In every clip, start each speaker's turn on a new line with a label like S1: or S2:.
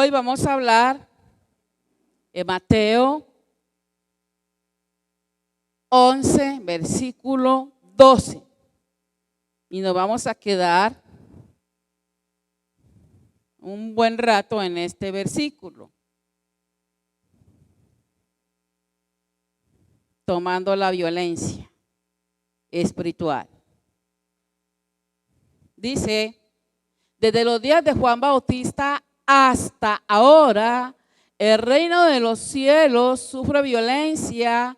S1: hoy vamos a hablar en Mateo 11, versículo 12. Y nos vamos a quedar un buen rato en este versículo, tomando la violencia espiritual. Dice, desde los días de Juan Bautista hasta ahora, el reino de los cielos sufre violencia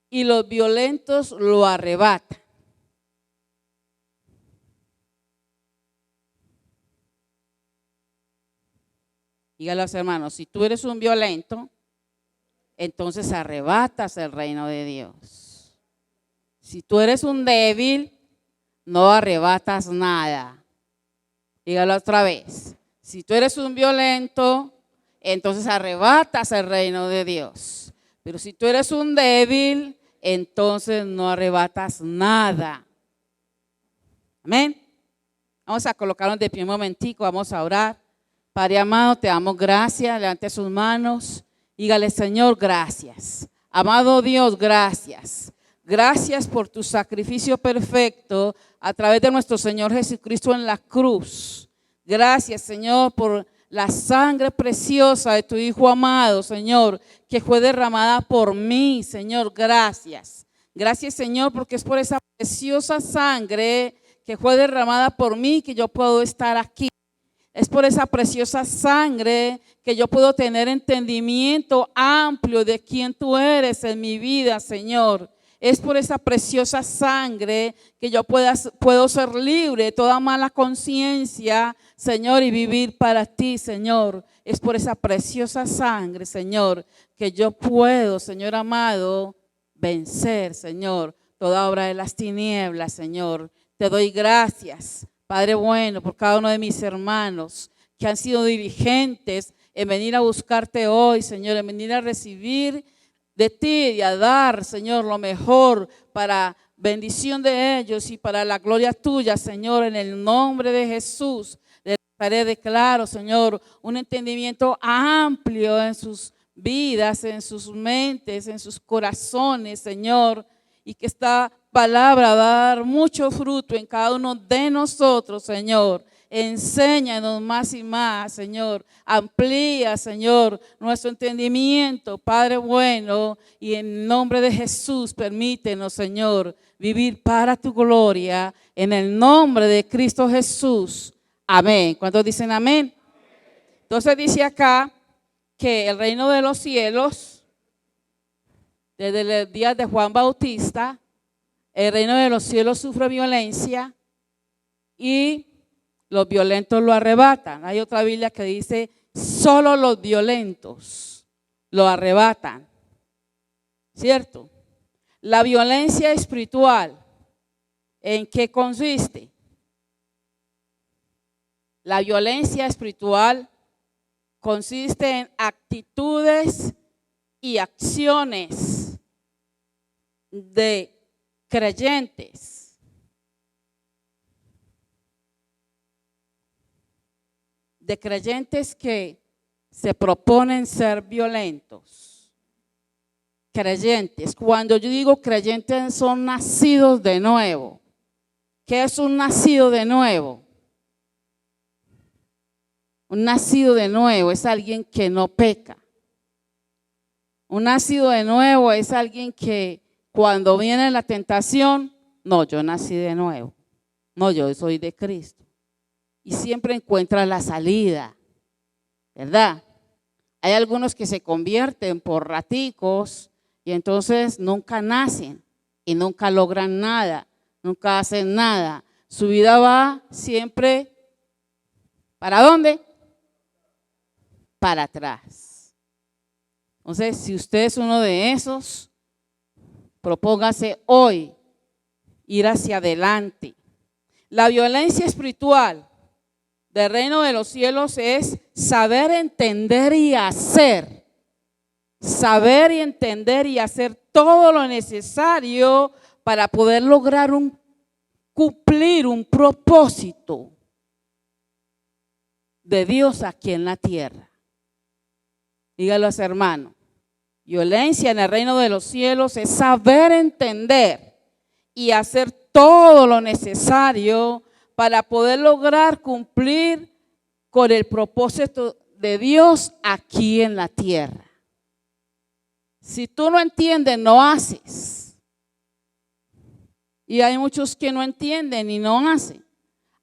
S1: y los violentos lo arrebatan. Dígale a los hermanos, si tú eres un violento, entonces arrebatas el reino de Dios. Si tú eres un débil, no arrebatas nada. Dígalo otra vez. Si tú eres un violento, entonces arrebatas el reino de Dios. Pero si tú eres un débil, entonces no arrebatas nada. Amén. Vamos a colocarnos de pie un momentico, vamos a orar. Padre amado, te damos gracias, levante sus manos, dígale Señor, gracias. Amado Dios, gracias. Gracias por tu sacrificio perfecto a través de nuestro Señor Jesucristo en la cruz. Gracias Señor por la sangre preciosa de tu Hijo amado, Señor, que fue derramada por mí, Señor, gracias. Gracias Señor porque es por esa preciosa sangre que fue derramada por mí que yo puedo estar aquí. Es por esa preciosa sangre que yo puedo tener entendimiento amplio de quién tú eres en mi vida, Señor. Es por esa preciosa sangre que yo puedo ser libre de toda mala conciencia, Señor, y vivir para ti, Señor. Es por esa preciosa sangre, Señor, que yo puedo, Señor amado, vencer, Señor, toda obra de las tinieblas, Señor. Te doy gracias, Padre bueno, por cada uno de mis hermanos que han sido diligentes en venir a buscarte hoy, Señor, en venir a recibir de ti y a dar, Señor, lo mejor para bendición de ellos y para la gloria tuya, Señor, en el nombre de Jesús. Les declaro, Señor, un entendimiento amplio en sus vidas, en sus mentes, en sus corazones, Señor, y que esta palabra va a dar mucho fruto en cada uno de nosotros, Señor. Enséñanos más y más, Señor. Amplía, Señor, nuestro entendimiento, Padre bueno. Y en nombre de Jesús, permítenos, Señor, vivir para tu gloria. En el nombre de Cristo Jesús. Amén. ¿Cuántos dicen amén? Entonces dice acá que el reino de los cielos, desde el día de Juan Bautista, el reino de los cielos sufre violencia y los violentos lo arrebatan. Hay otra Biblia que dice, solo los violentos lo arrebatan. ¿Cierto? La violencia espiritual, ¿en qué consiste? La violencia espiritual consiste en actitudes y acciones de creyentes que se proponen ser violentos. Creyentes, cuando yo digo creyentes, son nacidos de nuevo. ¿Qué es un nacido de nuevo? Un nacido de nuevo es alguien que no peca. Un nacido de nuevo es alguien que cuando viene la tentación, no, yo nací de nuevo. No, yo soy de Cristo. Y siempre encuentra la salida, ¿verdad? Hay algunos que se convierten por raticos y entonces nunca nacen y nunca logran nada, nunca hacen nada. Su vida va siempre, ¿para dónde? Para atrás. Entonces, si usted es uno de esos, propóngase hoy ir hacia adelante. La violencia espiritual del reino de los cielos es saber, entender y hacer. Saber y entender y hacer todo lo necesario para poder lograr cumplir un propósito de Dios aquí en la tierra. Dígalo a ese hermano. Violencia en el reino de los cielos es saber entender y hacer todo lo necesario para poder lograr cumplir con el propósito de Dios aquí en la tierra. Si tú no entiendes, no haces. Y hay muchos que no entienden y no hacen.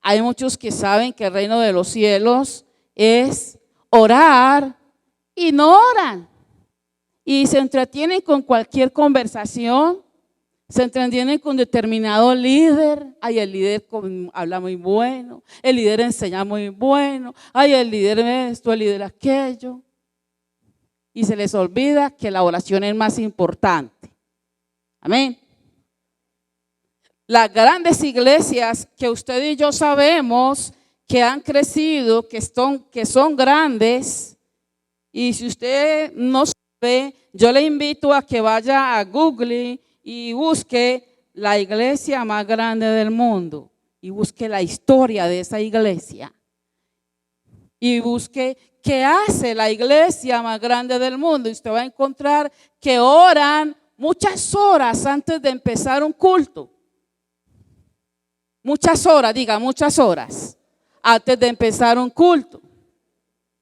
S1: Hay muchos que saben que el reino de los cielos es orar y no oran. Y se entretienen con cualquier conversación, se entretienen con determinado líder. Ay, el líder habla muy bueno, el líder enseña muy bueno, ay, el líder esto, el líder aquello. Y se les olvida que la oración es más importante. Amén. Las grandes iglesias que usted y yo sabemos que han crecido, que son grandes, y si usted no sabe, yo le invito a que vaya a Google y busque la iglesia más grande del mundo y busque la historia de esa iglesia y busque qué hace la iglesia más grande del mundo y usted va a encontrar que oran muchas horas antes de empezar un culto. Muchas horas, diga, muchas horas antes de empezar un culto.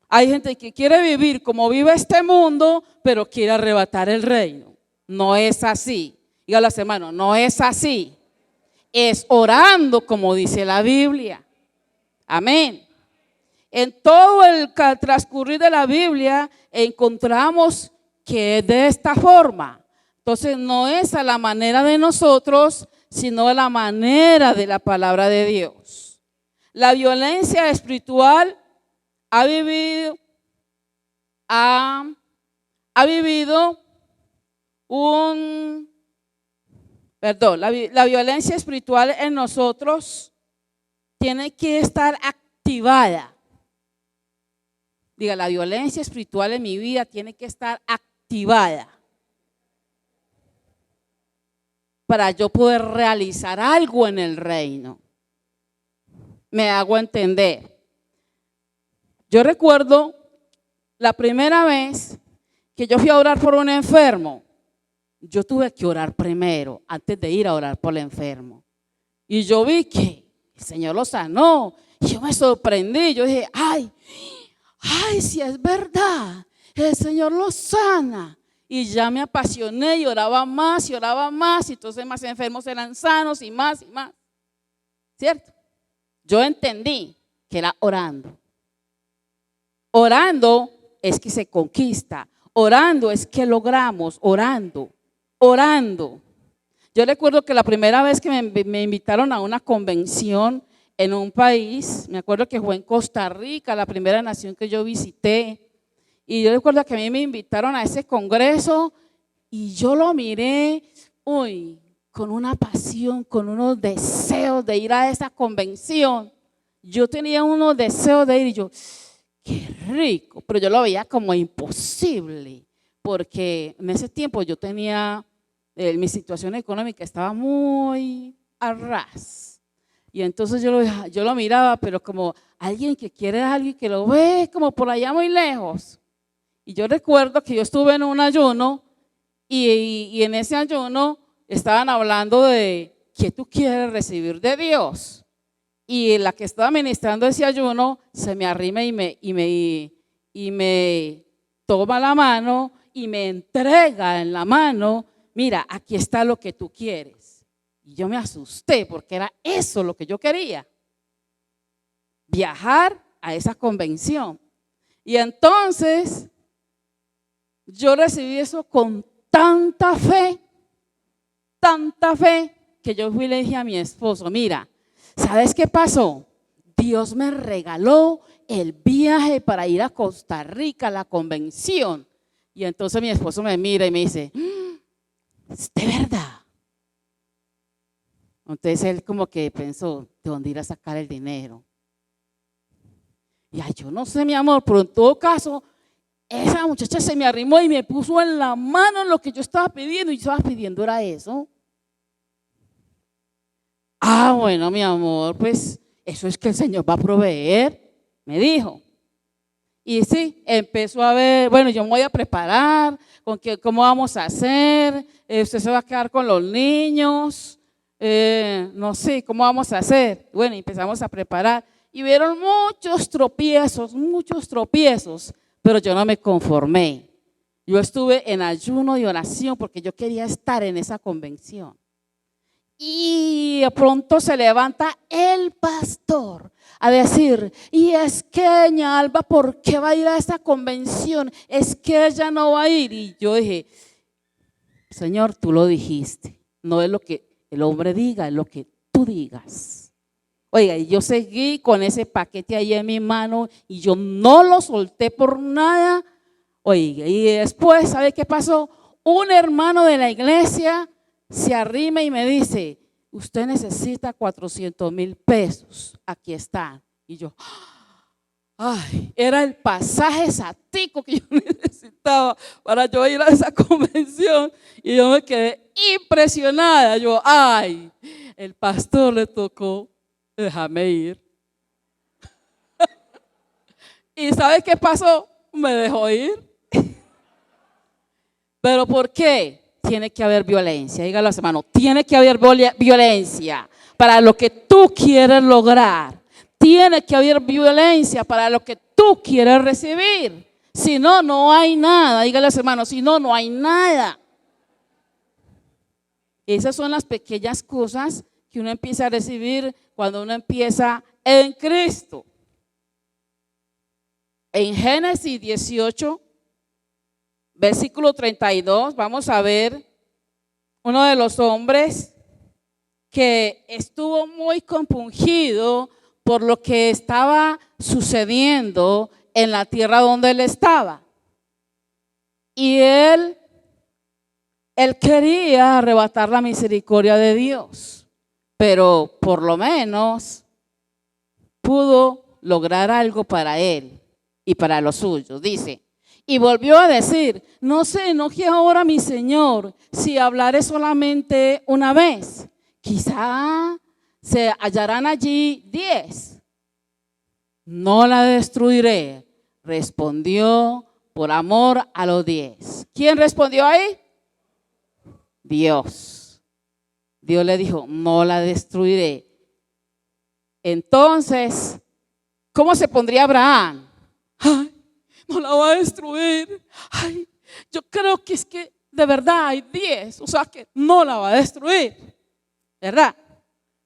S1: Hay gente que quiere vivir como vive este mundo, pero quiere arrebatar el reino. No es así. Dígale a los hermanos, no es así. Es orando como dice la Biblia. Amén. En todo el transcurrir de la Biblia encontramos que es de esta forma. Entonces no es a la manera de nosotros, sino a la manera de la palabra de Dios. La violencia espiritual ha vivido la violencia espiritual en nosotros tiene que estar activada. Diga, la violencia espiritual en mi vida tiene que estar activada para yo poder realizar algo en el reino. Me hago entender. Yo recuerdo la primera vez que yo fui a orar por un enfermo. Yo tuve que orar primero antes de ir a orar por el enfermo. Y yo vi que el Señor lo sanó. Y yo me sorprendí. Yo dije, ay, si es verdad, el Señor lo sana. Y ya me apasioné y oraba más y oraba más. Y entonces más enfermos eran sanos y más y más. ¿Cierto? Yo entendí que era orando. Orando es que se conquista. Orando es que logramos. Orando. Yo recuerdo que la primera vez que me invitaron a una convención en un país, me acuerdo que fue en Costa Rica, la primera nación que yo visité. Y yo recuerdo que a mí me invitaron a ese congreso y yo lo miré, con una pasión, con unos deseos de ir a esa convención. Yo tenía unos deseos de ir y yo, qué rico, pero yo lo veía como imposible, porque en ese tiempo yo tenía, mi situación económica estaba muy a ras. Y entonces yo lo miraba, pero como alguien que quiere algo y que lo ve como por allá muy lejos. Y yo recuerdo que yo estuve en un ayuno y en ese ayuno estaban hablando de qué tú quieres recibir de Dios. Y la que estaba ministrando ese ayuno se me arrima y me toma la mano y me entrega en la mano, mira, aquí está lo que tú quieres. Y yo me asusté porque era eso lo que yo quería, viajar a esa convención. Y entonces yo recibí eso con tanta fe, que yo fui y le dije a mi esposo, mira, ¿sabes qué pasó? Dios me regaló el viaje para ir a Costa Rica a la convención. Y entonces mi esposo me mira y me dice, ¿es de verdad? Entonces él como que pensó, ¿de dónde ir a sacar el dinero? Y yo no sé, mi amor, pero en todo caso, esa muchacha se me arrimó y me puso en la mano lo que yo estaba pidiendo. Y yo estaba pidiendo era eso. Bueno, mi amor, pues eso es que el Señor va a proveer, me dijo. Y sí, empezó a ver, bueno, yo me voy a preparar, cómo vamos a hacer, usted se va a quedar con los niños, no sé, cómo vamos a hacer. Bueno, empezamos a preparar y vieron muchos tropiezos, pero yo no me conformé. Yo estuve en ayuno y oración porque yo quería estar en esa convención. Y de pronto se levanta el pastor a decir, y es que doña Alba, ¿por qué va a ir a esta convención? Es que ella no va a ir. Y yo dije, Señor, tú lo dijiste, no es lo que el hombre diga, es lo que tú digas. Oiga, y yo seguí con ese paquete ahí en mi mano y yo no lo solté por nada. Oiga, y después, ¿sabe qué pasó? Un hermano de la iglesia se arrima y me dice, usted necesita 400,000 pesos, aquí está. Y yo, ay, era el pasaje satico que yo necesitaba para yo ir a esa convención. Y yo me quedé impresionada. Yo, ay, el pastor le tocó, déjame ir. ¿Y sabe qué pasó? Me dejó ir. ¿Pero por qué? Tiene que haber violencia. Dígalo a su hermano, tiene que haber violencia para lo que tú quieres lograr. Tiene que haber violencia para lo que tú quieres recibir. Si no, no hay nada. Dígale a su hermano, si no, no hay nada. Esas son las pequeñas cosas que uno empieza a recibir cuando uno empieza en Cristo. En Génesis 18, versículo 32, vamos a ver uno de los hombres que estuvo muy compungido por lo que estaba sucediendo en la tierra donde él estaba. Y él quería arrebatar la misericordia de Dios, pero por lo menos pudo lograr algo para él y para los suyos. Dice, y volvió a decir, no se enoje ahora mi Señor si hablaré solamente una vez. Quizá se hallarán allí 10. No la destruiré, respondió por amor a los 10. ¿Quién respondió ahí? Dios. Dios le dijo, no la destruiré. Entonces, ¿cómo se pondría Abraham? Ay, no la va a destruir. Ay, yo creo que es que de verdad hay 10, o sea que no la va a destruir, ¿verdad?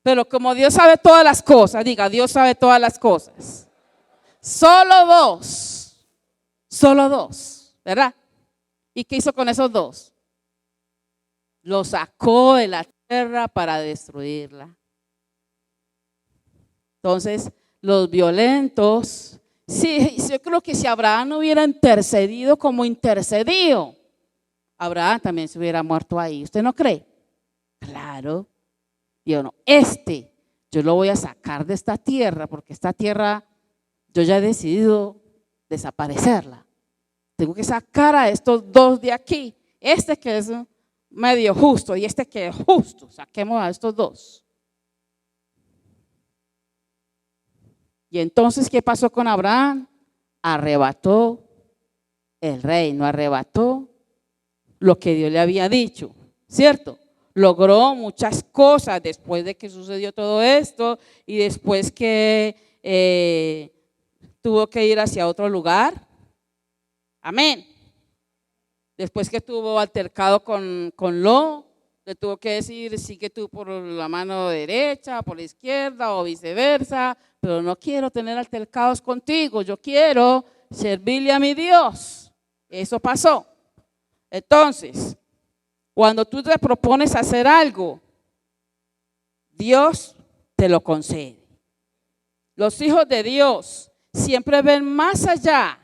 S1: Pero como Dios sabe todas las cosas, diga, Dios sabe todas las cosas. Solo dos, ¿verdad? ¿Y qué hizo con esos 2? Los sacó de la tierra para destruirla. Entonces, los violentos, sí, yo creo que si Abraham no hubiera intercedido como intercedió, Abraham también se hubiera muerto ahí. ¿Usted no cree? Claro. Dios no, yo lo voy a sacar de esta tierra porque esta tierra yo ya he decidido desaparecerla. Tengo que sacar a estos 2 de aquí. Este que es medio justo y este que es justo. Saquemos a estos 2. Y entonces, ¿qué pasó con Abraham? Arrebató el reino, arrebató lo que Dios le había dicho, ¿cierto? Logró muchas cosas después de que sucedió todo esto y después que tuvo que ir hacia otro lugar. Amén. Después que tuvo altercado con Lot, le tuvo que decir, sigue tú por la mano derecha, por la izquierda o viceversa, pero no quiero tener altercados contigo, yo quiero servirle a mi Dios. Eso pasó. Entonces, cuando tú te propones hacer algo, Dios te lo concede. Los hijos de Dios siempre ven más allá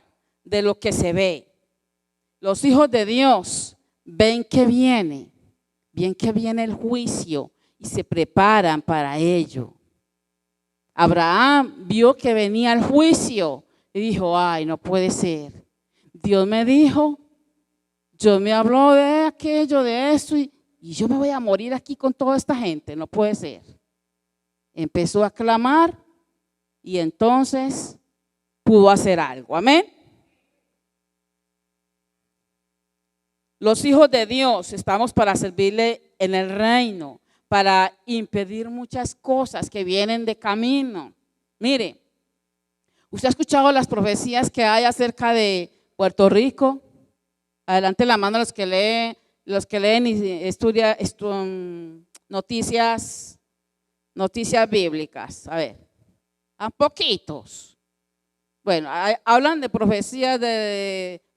S1: de lo que se ve. Los hijos de Dios ven que viene el juicio y se preparan para ello. Abraham vio que venía el juicio y dijo, ay, no puede ser. Dios me dijo, Dios me habló de aquello, de esto y yo me voy a morir aquí con toda esta gente, no puede ser. Empezó a clamar y entonces pudo hacer algo, amén. Los hijos de Dios estamos para servirle en el reino, para impedir muchas cosas que vienen de camino. Mire, ¿usted ha escuchado las profecías que hay acerca de Puerto Rico? Adelante la mano los que leen y estudian noticias bíblicas. A ver, a poquitos. Bueno, hablan de profecías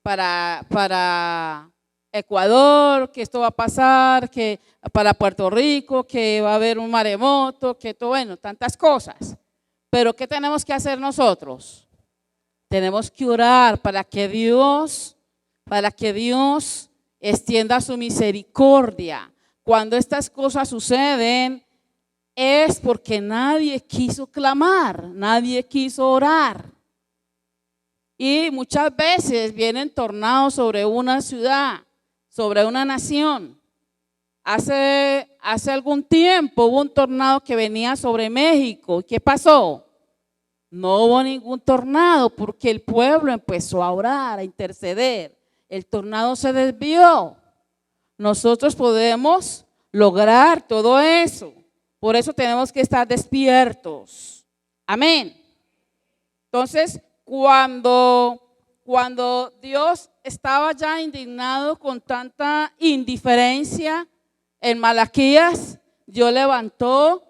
S1: para Ecuador, que esto va a pasar, que para Puerto Rico, que va a haber un maremoto, que todo, bueno, tantas cosas. Pero ¿qué tenemos que hacer nosotros? Tenemos que orar para que Dios extienda su misericordia. Cuando estas cosas suceden es porque nadie quiso clamar, nadie quiso orar. Y muchas veces vienen tornados sobre una ciudad, sobre una nación. Hace algún tiempo hubo un tornado que venía sobre México. ¿Qué pasó? No hubo ningún tornado porque el pueblo empezó a orar, a interceder. El tornado se desvió. Nosotros podemos lograr todo eso. Por eso tenemos que estar despiertos. Amén. Entonces, cuando Dios estaba ya indignado con tanta indiferencia en Malaquías, Dios levantó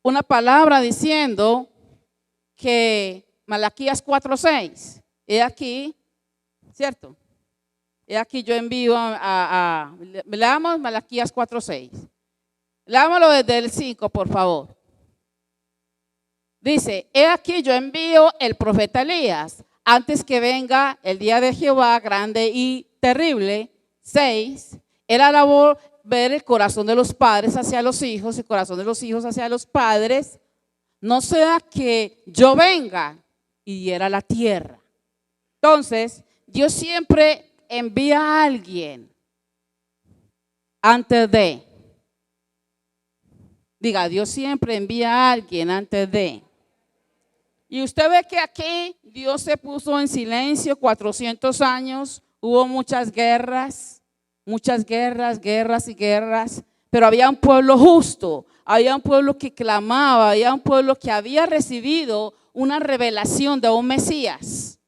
S1: una palabra diciendo que Malaquías 4:6, he aquí, ¿cierto? He aquí yo envío leamos Malaquías 4:6. Leámoslo desde el 5, por favor. Dice, he aquí yo envío el profeta Elías, antes que venga el día de Jehová grande y terrible. 6, era labor ver el corazón de los padres hacia los hijos, el corazón de los hijos hacia los padres, no sea que yo venga y hiera la tierra. Entonces, Dios siempre envía a alguien antes de. Diga, Dios siempre envía a alguien antes de. Y usted ve que aquí Dios se puso en silencio 400 años, hubo muchas guerras y guerras, pero había un pueblo justo, había un pueblo que clamaba, había un pueblo que había recibido una revelación de un Mesías.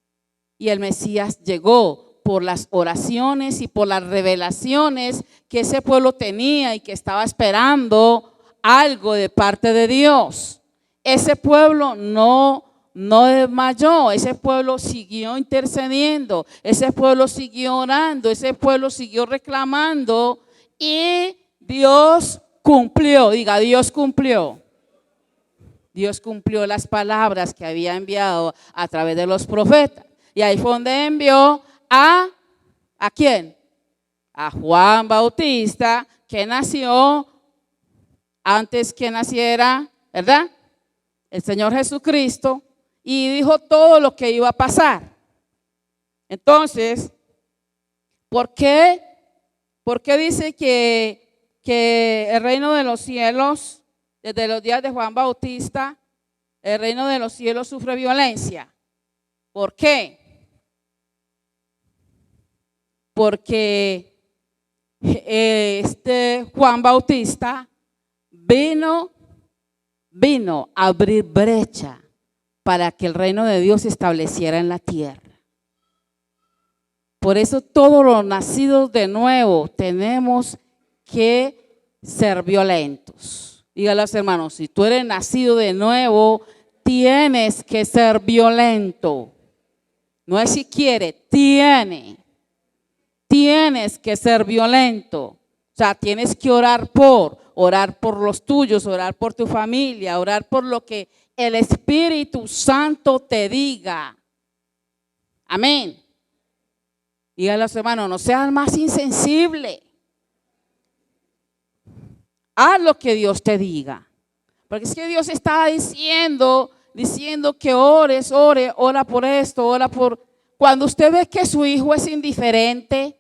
S1: Y el Mesías llegó por las oraciones y por las revelaciones que ese pueblo tenía y que estaba esperando algo de parte de Dios. Ese pueblo no desmayó, ese pueblo siguió intercediendo, ese pueblo siguió orando, ese pueblo siguió reclamando y Dios cumplió. Diga, Dios cumplió. Dios cumplió las palabras que había enviado a través de los profetas. Y ahí fue donde envió ¿a quién? A Juan Bautista, que nació antes que naciera, ¿verdad? El Señor Jesucristo, y dijo todo lo que iba a pasar. Entonces, ¿por qué dice que el reino de los cielos, desde los días de Juan Bautista, el reino de los cielos sufre violencia? ¿Por qué? Porque Juan Bautista vino a abrir brecha para que el reino de Dios se estableciera en la tierra. Por eso todos los nacidos de nuevo tenemos que ser violentos. Dígale a los hermanos, si tú eres nacido de nuevo, tienes que ser violento. No es si quiere, tienes que ser violento. O sea, tienes que orar por los tuyos, orar por tu familia, orar por lo que el Espíritu Santo te diga. Amén. Dígale a los hermanos, no seas más insensible. Haz lo que Dios te diga. Porque es que Dios está diciendo que ora por esto, ora por. Cuando usted ve que su hijo es indiferente,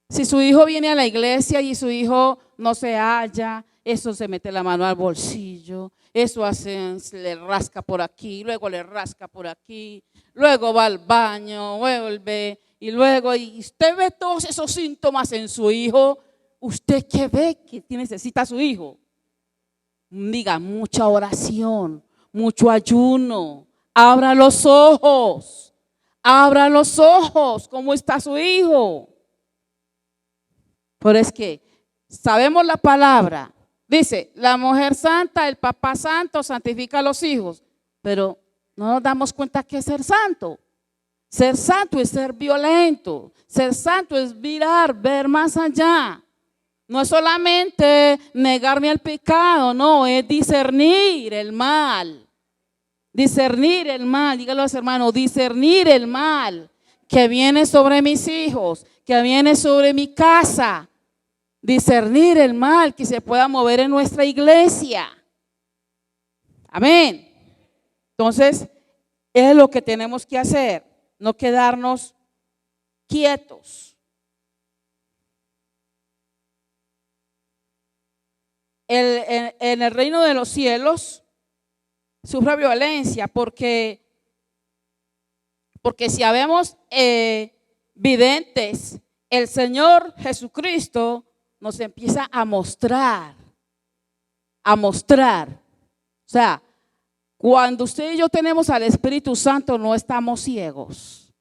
S1: si su hijo viene a la iglesia y su hijo no se halla, eso se mete la mano al bolsillo, eso hace, le rasca por aquí, luego le rasca por aquí, luego va al baño, vuelve, y luego, y usted ve todos esos síntomas en su hijo. ¿Usted qué ve que necesita su hijo? Diga, mucha oración, mucho ayuno. Abra los ojos. Abra los ojos. ¿Cómo está su hijo? Pero es que sabemos la palabra. Dice, la mujer santa, el papá santo santifica a los hijos. Pero no nos damos cuenta que es ser santo. Ser santo es ser violento. Ser santo es mirar, ver más allá. No es solamente negarme al pecado, no, es discernir el mal. Discernir el mal, dígalo a los hermanos, discernir el mal que viene sobre mis hijos, que viene sobre mi casa. Discernir el mal que se pueda mover en nuestra iglesia. Amén. Entonces, es lo que tenemos que hacer, no quedarnos quietos. En el reino de los cielos sufre violencia porque si habemos videntes, el Señor Jesucristo nos empieza a mostrar. O sea, cuando usted y yo tenemos al Espíritu Santo no estamos ciegos.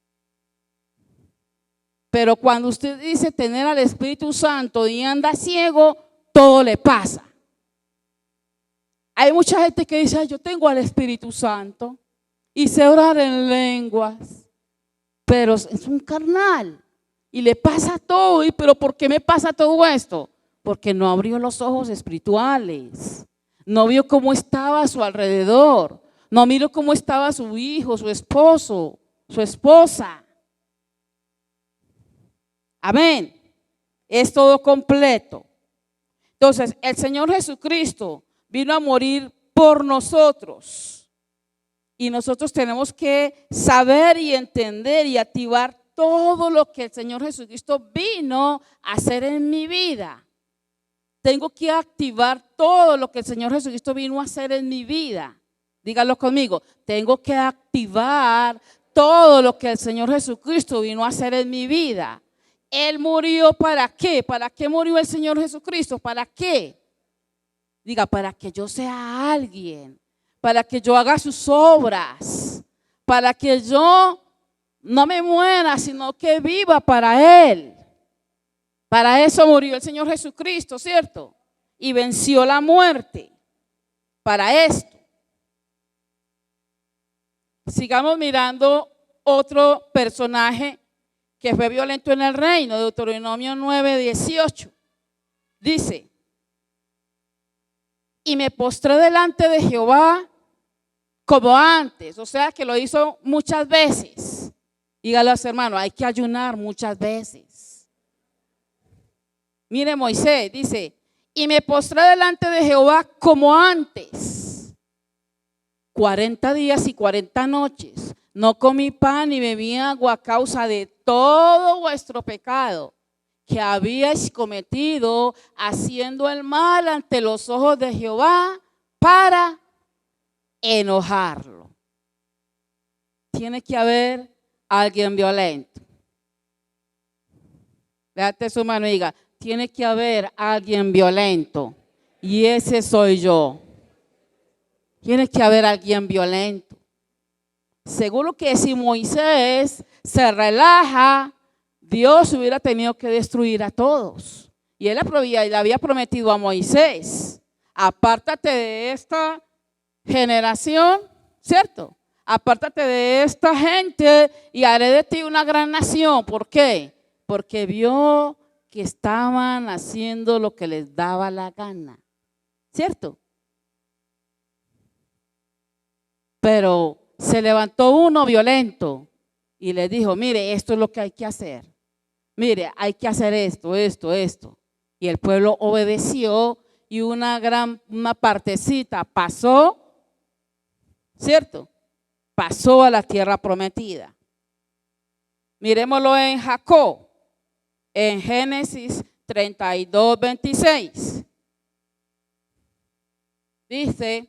S1: Pero cuando usted dice tener al Espíritu Santo y anda ciego, todo le pasa. Hay mucha gente que dice, yo tengo al Espíritu Santo y sé orar en lenguas, pero es un carnal y le pasa todo. ¿Pero por qué me pasa todo esto? Porque no abrió los ojos espirituales, no vio cómo estaba a su alrededor, no miró cómo estaba su hijo, su esposo, su esposa. Amén. Es todo completo. Entonces, el Señor Jesucristo vino a morir por nosotros y nosotros tenemos que saber y entender y activar todo lo que el Señor Jesucristo vino a hacer en mi vida. Tengo que activar todo lo que el Señor Jesucristo vino a hacer en mi vida. Dígalo conmigo, tengo que activar todo lo que el Señor Jesucristo vino a hacer en mi vida. Él murió ¿para qué? ¿Para qué murió el Señor Jesucristo? ¿Para qué? Diga, para que yo sea alguien, para que yo haga sus obras, para que yo no me muera, sino que viva para Él. Para eso murió el Señor Jesucristo, ¿cierto? Y venció la muerte. Para esto. Sigamos mirando otro personaje que fue violento en el reino, Deuteronomio 9:18. Dice, y me postré delante de Jehová como antes, o sea que lo hizo muchas veces. Dígale a los hermanos, hay que ayunar muchas veces. Mire Moisés, dice, y me postré delante de Jehová como antes, 40 días y 40 noches. No comí pan ni bebí agua a causa de todo vuestro pecado que habíais cometido haciendo el mal ante los ojos de Jehová para enojarlo. Tiene que haber alguien violento. Léate su mano y diga, tiene que haber alguien violento y ese soy yo. Tiene que haber alguien violento. Seguro que si Moisés se relaja, Dios hubiera tenido que destruir a todos. Y él le había prometido a Moisés, apártate de esta generación, ¿cierto? Apártate de esta gente y haré de ti una gran nación. ¿Por qué? Porque vio que estaban haciendo lo que les daba la gana, ¿cierto? Pero se levantó uno violento y le dijo, mire, esto es lo que hay que hacer. Mire, hay que hacer esto. Y el pueblo obedeció y una partecita pasó, ¿cierto? Pasó a la tierra prometida. Miremoslo en Jacob, en Génesis 32:26. Dice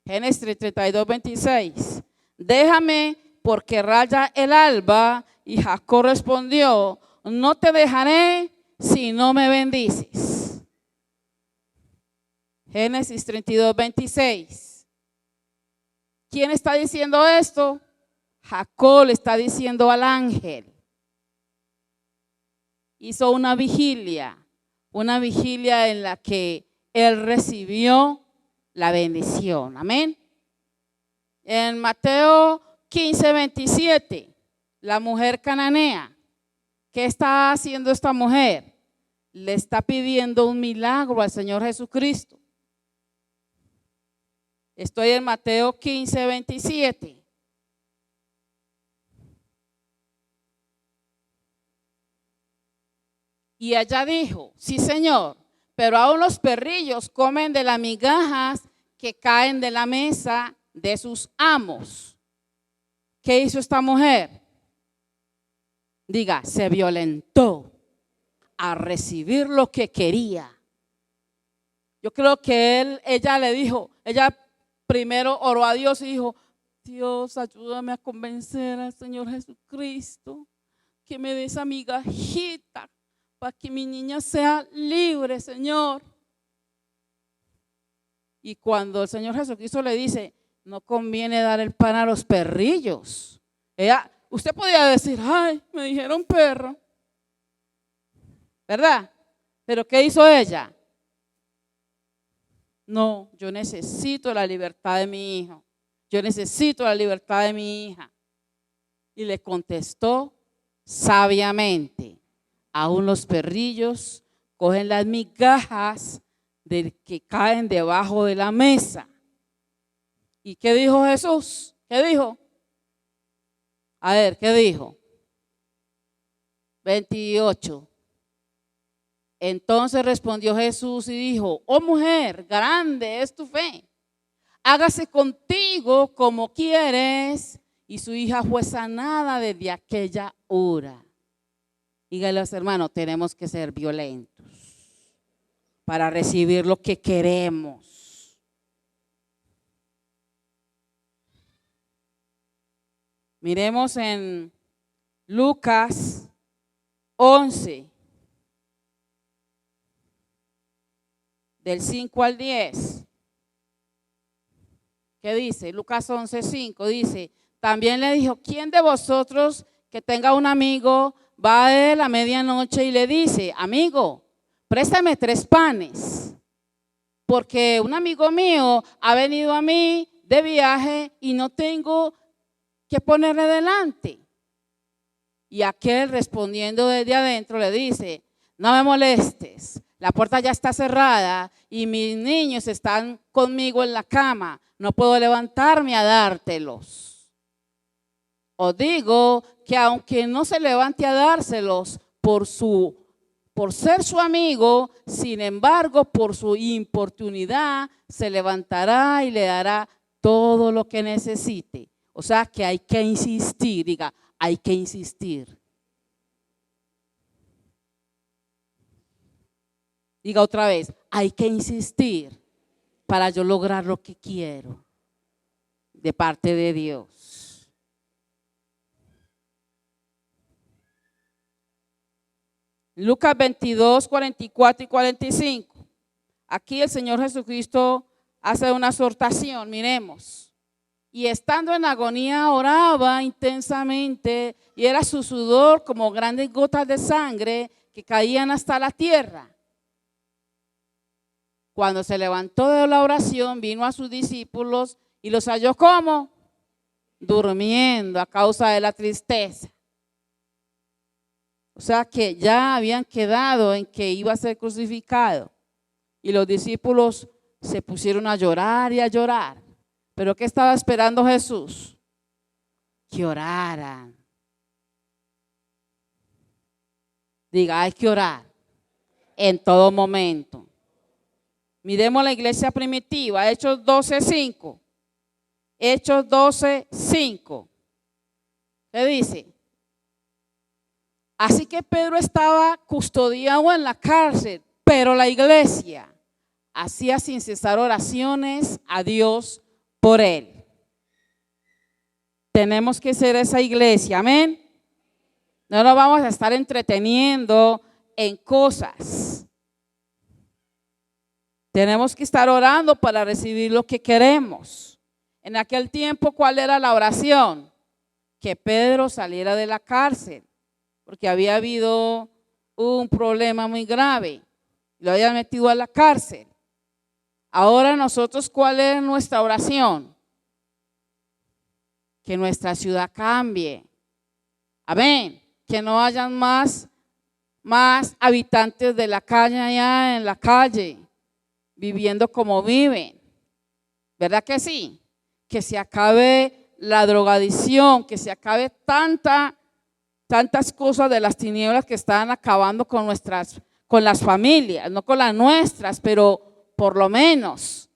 S1: Génesis 32, 26. Déjame porque raya el alba. Y Jacob respondió, no te dejaré si no me bendices. Génesis 32, 26. ¿Quién está diciendo esto? Jacob le está diciendo al ángel. Hizo una vigilia en la que él recibió la bendición. Amén. En Mateo 15, 27, la mujer cananea. ¿Qué está haciendo esta mujer? Le está pidiendo un milagro al Señor Jesucristo. Estoy en Mateo 15, 27. Y allá dijo, sí Señor, pero aún los perrillos comen de las migajas que caen de la mesa de sus amos. ¿Qué hizo esta mujer? Diga, se violentó a recibir lo que quería. Yo creo que ella le dijo, ella primero oró a Dios y dijo, Dios, ayúdame a convencer al Señor Jesucristo que me dé esa migajita para que mi niña sea libre, Señor. Y cuando el Señor Jesucristo le dice, no conviene dar el pan a los perrillos. Usted podía decir, ay, me dijeron perro, ¿verdad? Pero ¿qué hizo ella? No, yo necesito la libertad de mi hijo. Yo necesito la libertad de mi hija. Y le contestó sabiamente, aún los perrillos cogen las migajas que caen debajo de la mesa. ¿Y qué dijo Jesús? ¿Qué dijo? A ver, ¿qué dijo? 28. Entonces respondió Jesús y dijo, oh mujer, grande es tu fe. Hágase contigo como quieres. Y su hija fue sanada desde aquella hora. Dígale a los hermanos, tenemos que ser violentos para recibir lo que queremos. Miremos en Lucas 11, del 5 al 10. ¿Qué dice? Lucas 11, 5 dice, también le dijo, ¿quién de vosotros que tenga un amigo va a él a medianoche y le dice, amigo, préstame 3 panes, porque un amigo mío ha venido a mí de viaje y no tengo que ponerle delante? Y aquel respondiendo desde adentro le dice, no me molestes, la puerta ya está cerrada y mis niños están conmigo en la cama, no puedo levantarme a dártelos. Os digo que aunque no se levante a dárselos por ser su amigo, sin embargo, por su importunidad, se levantará y le dará todo lo que necesite. O sea que hay que insistir, diga, hay que insistir. Diga otra vez, hay que insistir para yo lograr lo que quiero de parte de Dios. Lucas 22, 44 y 45. Aquí el Señor Jesucristo hace una exhortación, miremos. Y estando en agonía oraba intensamente y era su sudor como grandes gotas de sangre que caían hasta la tierra. Cuando se levantó de la oración, vino a sus discípulos y los halló como durmiendo a causa de la tristeza. O sea que ya habían quedado en que iba a ser crucificado. Y los discípulos se pusieron a llorar y a llorar. ¿Pero qué estaba esperando Jesús? Que oraran. Diga, hay que orar en todo momento. Miremos la iglesia primitiva, Hechos 12:5. Hechos 12:5. ¿Qué dice? Así que Pedro estaba custodiado en la cárcel, pero la iglesia hacía sin cesar oraciones a Dios por él. Tenemos que ser esa iglesia, amén. No nos vamos a estar entreteniendo en cosas. Tenemos que estar orando para recibir lo que queremos. En aquel tiempo, ¿cuál era la oración? Que Pedro saliera de la cárcel, porque había habido un problema muy grave. Lo habían metido a la cárcel. Ahora nosotros, ¿cuál es nuestra oración? Que nuestra ciudad cambie. Amén. Que no hayan más habitantes de la calle allá en la calle, viviendo como viven. ¿Verdad que sí? Que se acabe la drogadicción, que se acabe tantas cosas de las tinieblas que están acabando con las familias, no con las nuestras, pero por lo menos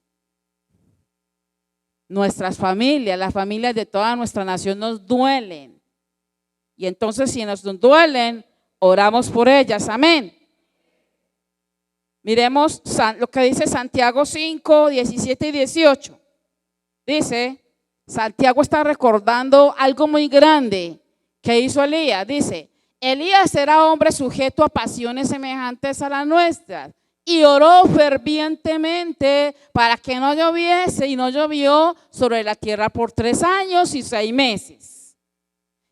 S1: nuestras familias, las familias de toda nuestra nación nos duelen. Y entonces si nos duelen, oramos por ellas, amén. Miremos lo que dice Santiago 5, 17 y 18. Dice, Santiago está recordando algo muy grande que hizo Elías. Dice, Elías era hombre sujeto a pasiones semejantes a las nuestras y oró fervientemente para que no lloviese, y no llovió sobre la tierra por 3 años y 6 meses.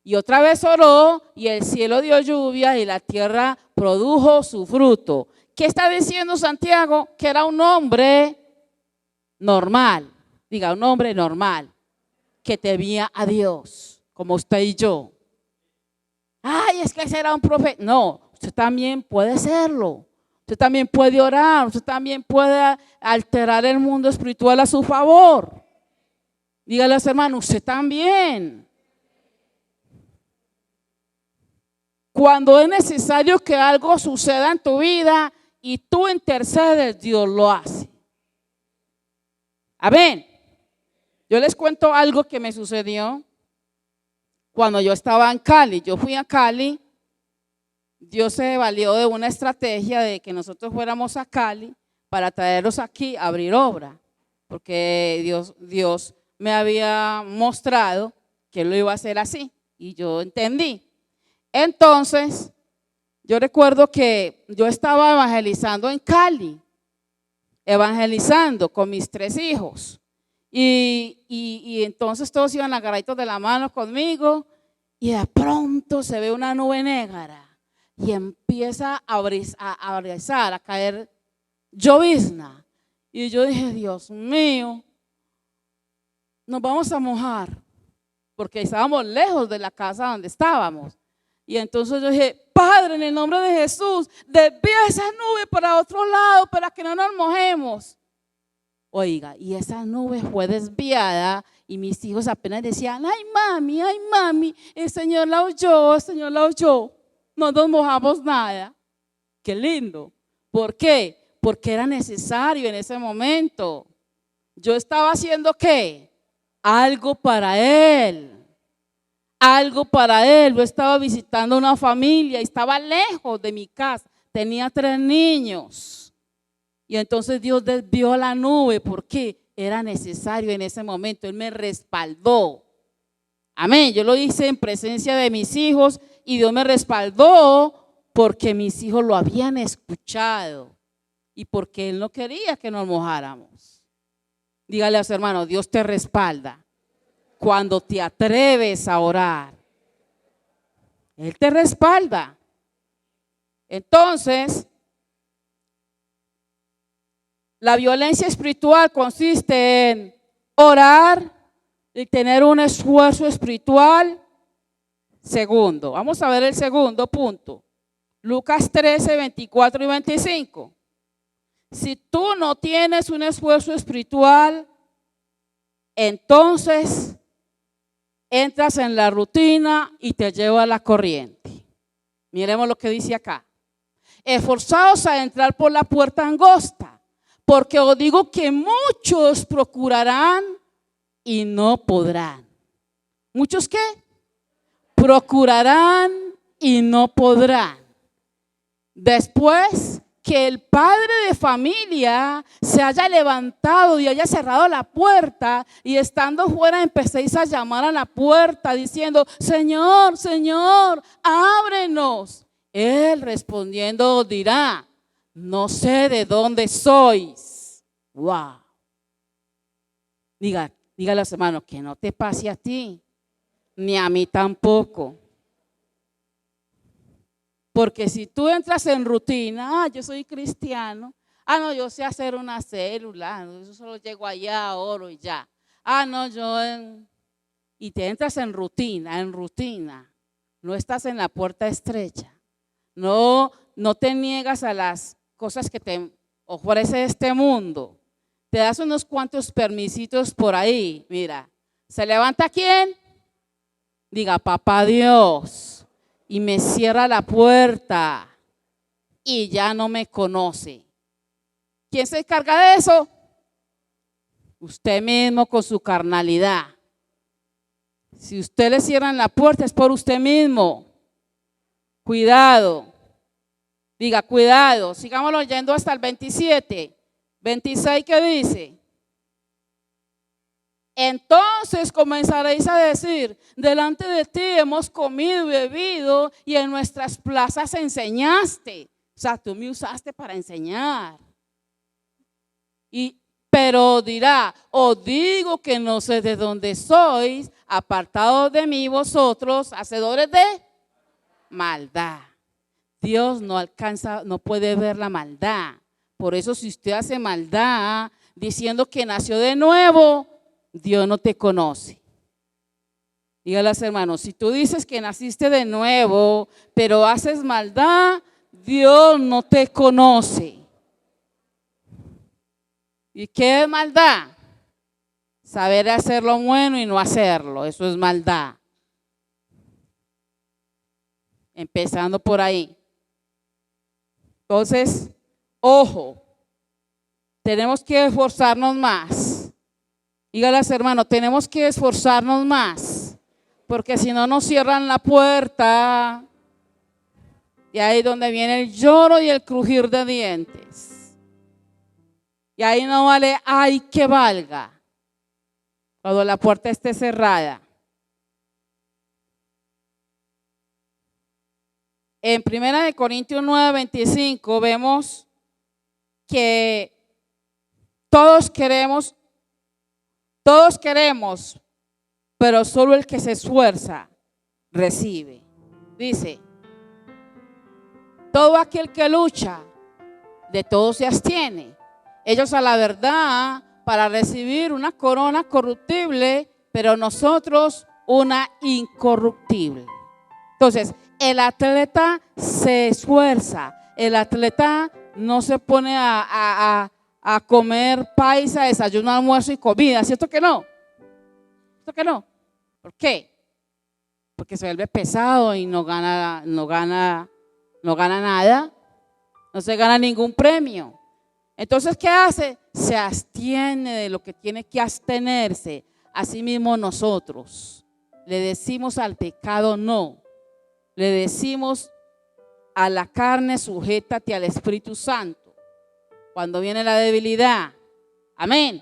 S1: Y otra vez oró y el cielo dio lluvia y la tierra produjo su fruto. ¿Qué está diciendo Santiago? Que era un hombre normal. Diga, un hombre normal que temía a Dios, como usted y yo. Ay, es que ese era un profeta. No, usted también puede serlo. Usted también puede orar. Usted también puede alterar el mundo espiritual a su favor. Dígale a los hermanos, usted también. Cuando es necesario que algo suceda en tu vida y tú intercedes, Dios lo hace. Amén. Yo les cuento algo que me sucedió cuando yo estaba en Cali. Yo fui a Cali. Dios se valió de una estrategia de que nosotros fuéramos a Cali para traerlos aquí a abrir obra, porque Dios me había mostrado que lo iba a hacer así y yo entendí. Entonces, yo recuerdo que yo estaba evangelizando en Cali, evangelizando con mis 3 hijos. Y entonces todos iban agarraditos de la mano conmigo y de pronto se ve una nube negra y empieza a brisar, a caer llovizna. Y yo dije, Dios mío, nos vamos a mojar, porque estábamos lejos de la casa donde estábamos. Y entonces yo dije, Padre, en el nombre de Jesús, desvía esa nube para otro lado para que no nos mojemos. Oiga, y esa nube fue desviada y mis hijos apenas decían, ay mami, el Señor la oyó, no nos mojamos nada. Qué lindo. ¿Por qué? Porque era necesario en ese momento. Yo estaba haciendo ¿qué? Algo para Él. Algo para Él. Yo estaba visitando una familia y estaba lejos de mi casa. Tenía 3 niños. Y entonces Dios desvió la nube porque era necesario en ese momento. Él me respaldó. Amén. Yo lo hice en presencia de mis hijos y Dios me respaldó porque mis hijos lo habían escuchado y porque Él no quería que nos mojáramos. Dígale a su hermano, Dios te respalda cuando te atreves a orar. Él te respalda. Entonces, la violencia espiritual consiste en orar y tener un esfuerzo espiritual. Segundo, vamos a ver el segundo punto. Lucas 13, 24 y 25. Si tú no tienes un esfuerzo espiritual, entonces entras en la rutina y te lleva a la corriente. Miremos lo que dice acá. Esforzaos a entrar por la puerta angosta, porque os digo que muchos procurarán y no podrán. ¿Muchos qué? Procurarán y no podrán. Después que el padre de familia se haya levantado y haya cerrado la puerta y estando fuera empecéis a llamar a la puerta diciendo, Señor, Señor, ábrenos. Él respondiendo dirá, no sé de dónde sois. Wow. Dígale a los hermanos que no te pase a ti, ni a mí tampoco. Porque si tú entras en rutina, yo soy cristiano, no, yo sé hacer una célula, yo solo llego allá, oro y ya. No, y te entras en rutina, no estás en la puerta estrecha, no te niegas a las cosas que te ofrece este mundo, te das unos cuantos permisitos por ahí, mira, ¿se levanta quién? Diga, papá Dios. Y me cierra la puerta y ya no me conoce. ¿Quién se encarga de eso? Usted mismo con su carnalidad. Si usted le cierra la puerta es por usted mismo. Cuidado. Diga, cuidado. Sigámoslo yendo hasta el 27. 26, ¿qué dice? Entonces comenzaréis a decir, delante de ti hemos comido y bebido y en nuestras plazas enseñaste. O sea, tú me usaste para enseñar. Pero dirá, os digo que no sé de dónde sois, apartados de mí vosotros, hacedores de maldad. Dios no puede ver la maldad. Por eso si usted hace maldad diciendo que nació de nuevo, Dios no te conoce. Dígale a los hermanos, si tú dices que naciste de nuevo, pero haces maldad, Dios no te conoce. ¿Y qué es maldad? Saber hacer lo bueno y no hacerlo, eso es maldad. Empezando por ahí. Entonces, ojo, tenemos que esforzarnos más. Dígale a los hermanos, tenemos que esforzarnos más, porque si no nos cierran la puerta, y ahí es donde viene el lloro y el crujir de dientes. Y ahí no vale, ay, que valga, cuando la puerta esté cerrada. En 1 Corintios 9:25 vemos que todos queremos, pero solo el que se esfuerza recibe. Dice, todo aquel que lucha, de todo se abstiene. Ellos a la verdad para recibir una corona corruptible, pero nosotros una incorruptible. Entonces, el atleta se esfuerza, el atleta no se pone a comer paisa, desayuno, almuerzo y comida, ¿cierto que no? ¿Cierto que no? ¿Por qué? Porque se vuelve pesado y no gana nada, no se gana ningún premio. Entonces, ¿qué hace? Se abstiene de lo que tiene que abstenerse. Asimismo nosotros le decimos al pecado no, le decimos a la carne sujétate al Espíritu Santo. Cuando viene la debilidad, amén,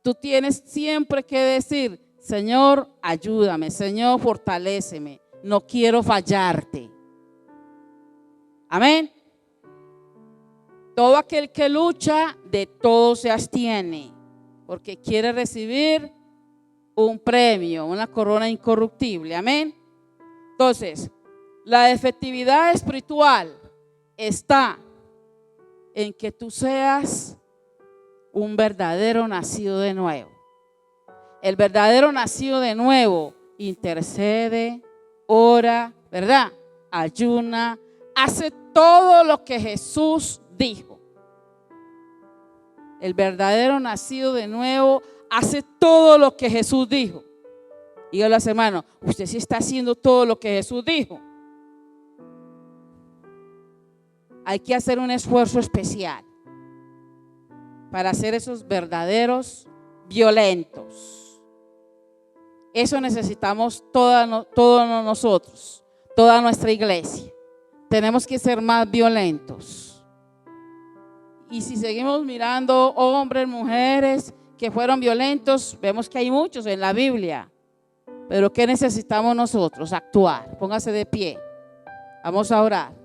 S1: tú tienes siempre que decir, Señor, ayúdame, Señor, fortaléceme, no quiero fallarte. Amén. Todo aquel que lucha, de todo se abstiene, porque quiere recibir un premio, una corona incorruptible. Amén. Entonces, la efectividad espiritual está en que tú seas un verdadero nacido de nuevo. El verdadero nacido de nuevo intercede, ora, ¿verdad? Ayuna, hace todo lo que Jesús dijo. El verdadero nacido de nuevo hace todo lo que Jesús dijo. Dígale a los hermanos, usted sí está haciendo todo lo que Jesús dijo. Hay que hacer un esfuerzo especial para ser esos verdaderos violentos. Eso necesitamos todos nosotros, toda nuestra iglesia. Tenemos que ser más violentos. Y si seguimos mirando hombres, mujeres que fueron violentos, vemos que hay muchos en la Biblia. Pero ¿qué necesitamos nosotros? Actuar. Póngase de pie. Vamos a orar.